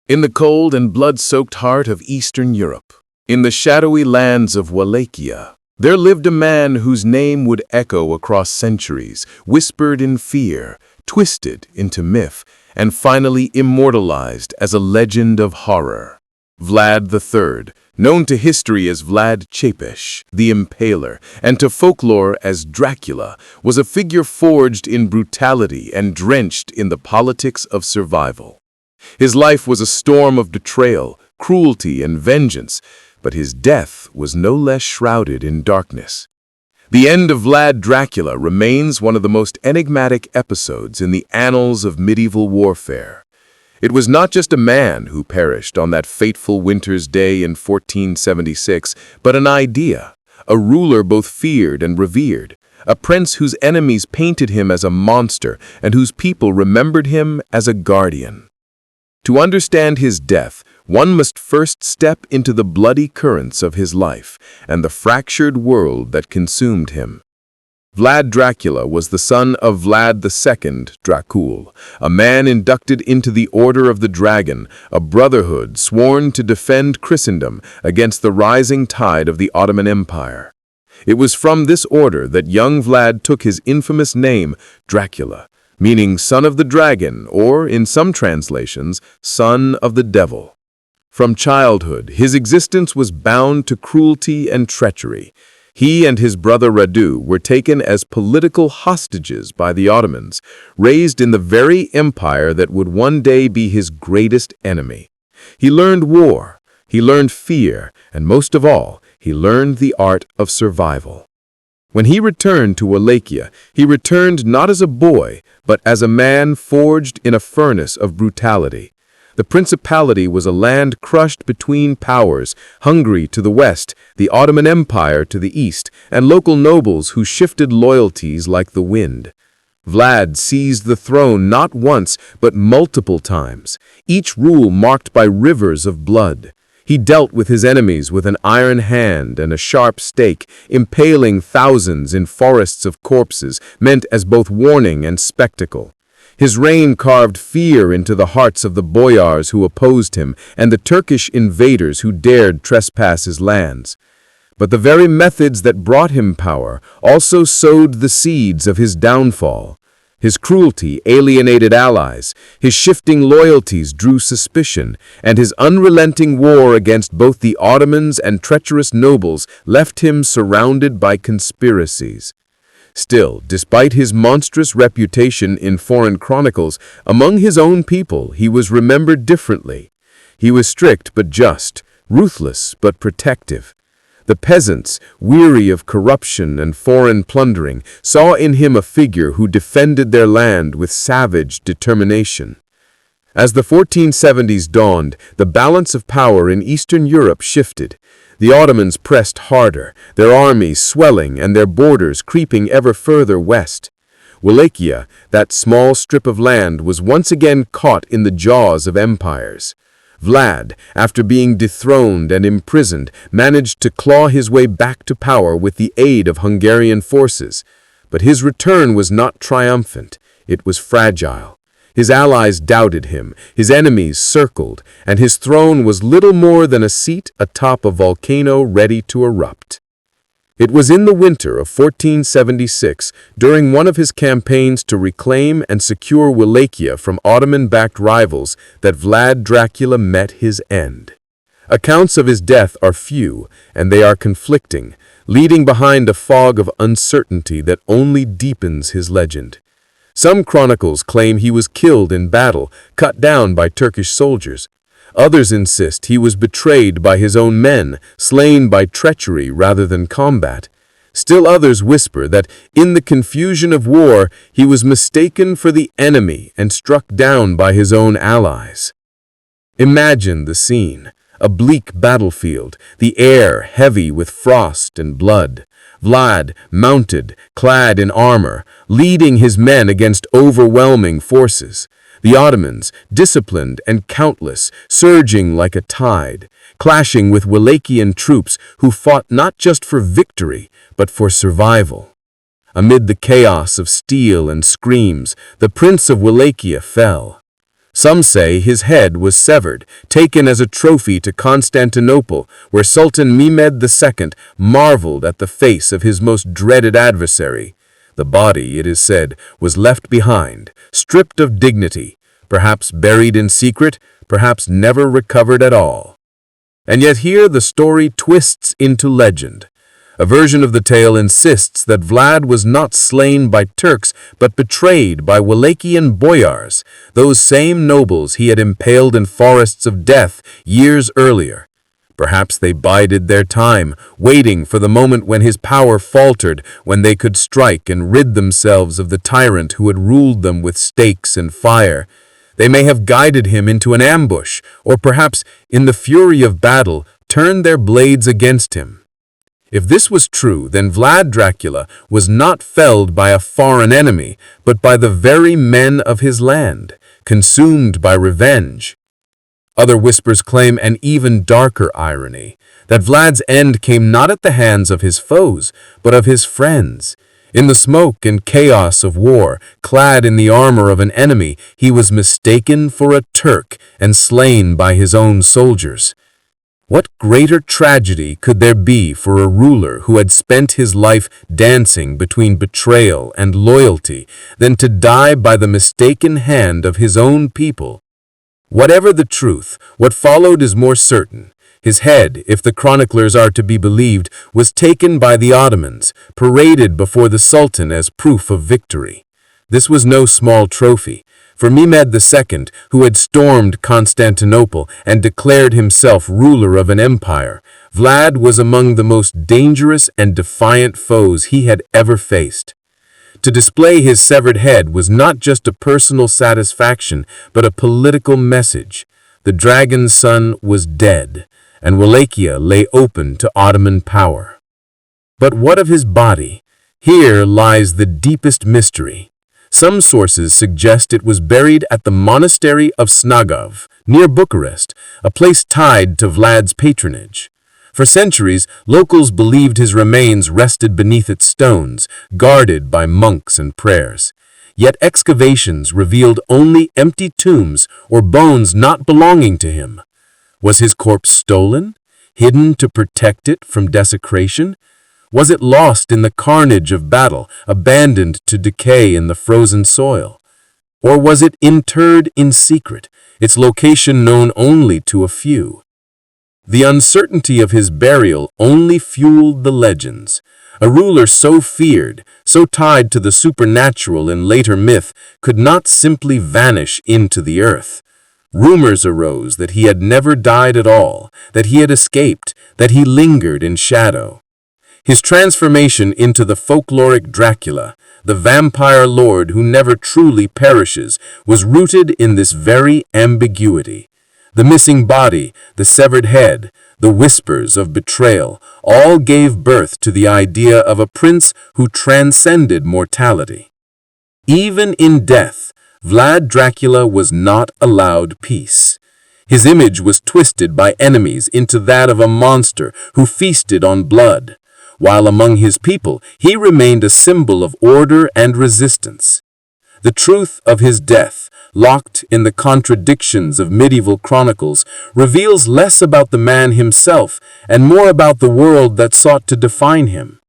In the cold and blood-soaked heart of Eastern Europe, in the shadowy lands of Wallachia, there lived a man whose name would echo across centuries, whispered in fear, twisted into myth, and finally immortalized as a legend of horror. Vlad III, known to history as Vlad the Impaler, and to folklore as Dracula, was a figure forged in brutality and drenched in the politics of survival. His life was a storm of betrayal, cruelty, and vengeance, but his death was no less shrouded in darkness. The end of Vlad Dracula remains one of the most enigmatic episodes in the annals of medieval warfare. It was not just a man who perished on that fateful winter's day in 1476, but an idea, a ruler both feared and revered, a prince whose enemies painted him as a monster and whose people remembered him as a guardian. To understand his death, one must first step into the bloody currents of his life and the fractured world that consumed him. Vlad Dracula was the son of Vlad II Dracula, a man inducted into the Order of the Dragon, a brotherhood sworn to defend Christendom against the rising tide of the Ottoman Empire. It was from this order that young Vlad took his infamous name, Dracula, meaning son of the dragon, or, in some translations, son of the devil. From childhood, his existence was bound to cruelty and treachery. He and his brother Radu were taken as political hostages by the Ottomans, raised in the very empire that would one day be his greatest enemy. He learned war, he learned fear, and most of all, he learned the art of survival. When he returned to Wallachia, he returned not as a boy, but as a man forged in a furnace of brutality. The principality was a land crushed between powers, Hungary to the west, the Ottoman Empire to the east, and local nobles who shifted loyalties like the wind. Vlad seized the throne not once, but multiple times, each rule marked by rivers of blood. He dealt with his enemies with an iron hand and a sharp stake, impaling thousands in forests of corpses, meant as both warning and spectacle. His reign carved fear into the hearts of the boyars who opposed him and the Turkish invaders who dared trespass his lands. But the very methods that brought him power also sowed the seeds of his downfall. His cruelty alienated allies, his shifting loyalties drew suspicion, and his unrelenting war against both the Ottomans and treacherous nobles left him surrounded by conspiracies. Still, despite his monstrous reputation in foreign chronicles, among his own people he was remembered differently. He was strict but just, ruthless but protective. The peasants, weary of corruption and foreign plundering, saw in him a figure who defended their land with savage determination. As the 1470s dawned, the balance of power in Eastern Europe shifted. The Ottomans pressed harder, their armies swelling and their borders creeping ever further west. Wallachia, that small strip of land, was once again caught in the jaws of empires. Vlad, after being dethroned and imprisoned, managed to claw his way back to power with the aid of Hungarian forces. But his return was not triumphant, it was fragile. His allies doubted him, his enemies circled, and his throne was little more than a seat atop a volcano ready to erupt. It was in the winter of 1476, during one of his campaigns to reclaim and secure Wallachia from Ottoman-backed rivals, that Vlad Dracula met his end. Accounts of his death are few, and they are conflicting, leading behind a fog of uncertainty that only deepens his legend. Some chronicles claim he was killed in battle, cut down by Turkish soldiers. Others insist he was betrayed by his own men, slain by treachery rather than combat. Still others whisper that, in the confusion of war, he was mistaken for the enemy and struck down by his own allies. Imagine the scene. A bleak battlefield, the air heavy with frost and blood. Vlad, mounted, clad in armor, leading his men against overwhelming forces. The Ottomans, disciplined and countless, surging like a tide, clashing with Wallachian troops who fought not just for victory, but for survival. Amid the chaos of steel and screams, the Prince of Wallachia fell. Some say his head was severed, taken as a trophy to Constantinople, where Sultan Mehmed II marveled at the face of his most dreaded adversary. The body, it is said, was left behind, stripped of dignity, perhaps buried in secret, perhaps never recovered at all. And yet here the story twists into legend. A version of the tale insists that Vlad was not slain by Turks, but betrayed by Wallachian boyars, those same nobles he had impaled in forests of death years earlier. Perhaps they bided their time, waiting for the moment when his power faltered, when they could strike and rid themselves of the tyrant who had ruled them with stakes and fire. They may have guided him into an ambush, or perhaps, in the fury of battle, turned their blades against him. If this was true, then Vlad Dracula was not felled by a foreign enemy, but by the very men of his land, consumed by revenge. Other whispers claim an even darker irony, that Vlad's end came not at the hands of his foes, but of his friends. In the smoke and chaos of war, clad in the armor of an enemy, he was mistaken for a Turk and slain by his own soldiers. What greater tragedy could there be for a ruler who had spent his life dancing between betrayal and loyalty than to die by the mistaken hand of his own people? Whatever the truth, what followed is more certain. His head, if the chroniclers are to be believed, was taken by the Ottomans, paraded before the Sultan as proof of victory. This was no small trophy. For Mehmed II, who had stormed Constantinople and declared himself ruler of an empire, Vlad was among the most dangerous and defiant foes he had ever faced. To display his severed head was not just a personal satisfaction, but a political message. The dragon's son was dead, and Wallachia lay open to Ottoman power. But what of his body? Here lies the deepest mystery. Some sources suggest it was buried at the monastery of Snagov, near Bucharest, a place tied to Vlad's patronage. For centuries, locals believed his remains rested beneath its stones, guarded by monks and prayers. Yet excavations revealed only empty tombs or bones not belonging to him. Was his corpse stolen, hidden to protect it from desecration? Was it lost in the carnage of battle, abandoned to decay in the frozen soil? Or was it interred in secret, its location known only to a few? The uncertainty of his burial only fueled the legends. A ruler so feared, so tied to the supernatural in later myth, could not simply vanish into the earth. Rumors arose that he had never died at all, that he had escaped, that he lingered in shadow. His transformation into the folkloric Dracula, the vampire lord who never truly perishes, was rooted in this very ambiguity. The missing body, the severed head, the whispers of betrayal, all gave birth to the idea of a prince who transcended mortality. Even in death, Vlad Dracula was not allowed peace. His image was twisted by enemies into that of a monster who feasted on blood. While among his people, he remained a symbol of order and resistance. The truth of his death, locked in the contradictions of medieval chronicles, reveals less about the man himself and more about the world that sought to define him.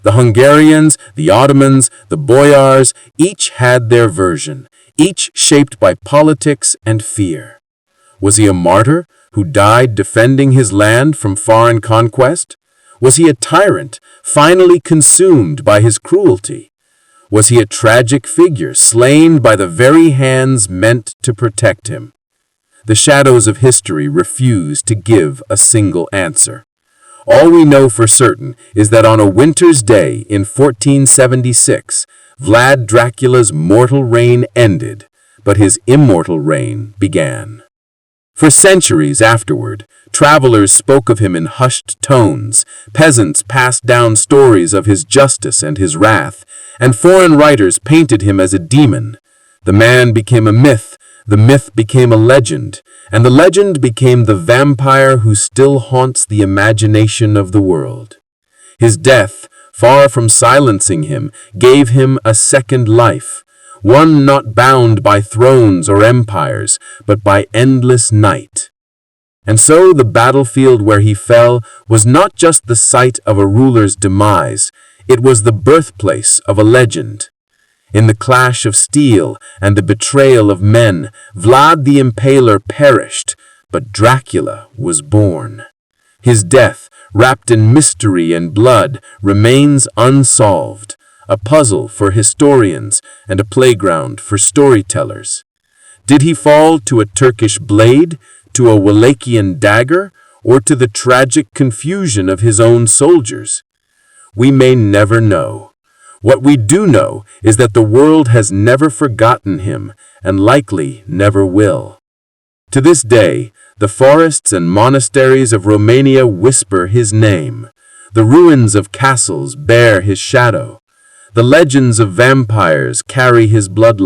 The Hungarians, the Ottomans, the boyars, each had their version, each shaped by politics and fear. Was he a martyr who died defending his land from foreign conquest? Was he a tyrant, finally consumed by his cruelty? Was he a tragic figure, slain by the very hands meant to protect him? The shadows of history refuse to give a single answer. All we know for certain is that on a winter's day in 1476, Vlad Dracula's mortal reign ended, but his immortal reign began. For centuries afterward, travelers spoke of him in hushed tones, peasants passed down stories of his justice and his wrath, and foreign writers painted him as a demon. The man became a myth, the myth became a legend, and the legend became the vampire who still haunts the imagination of the world. His death, far from silencing him, gave him a second life, one not bound by thrones or empires, but by endless night. And so the battlefield where he fell was not just the site of a ruler's demise, it was the birthplace of a legend. In the clash of steel and the betrayal of men, Vlad the Impaler perished, but Dracula was born. His death, wrapped in mystery and blood, remains unsolved, a puzzle for historians and a playground for storytellers. Did he fall to a Turkish blade, to a Wallachian dagger, or to the tragic confusion of his own soldiers? We may never know. What we do know is that the world has never forgotten him and likely never will. To this day, the forests and monasteries of Romania whisper his name. The ruins of castles bear his shadow. The legends of vampires carry his bloodline.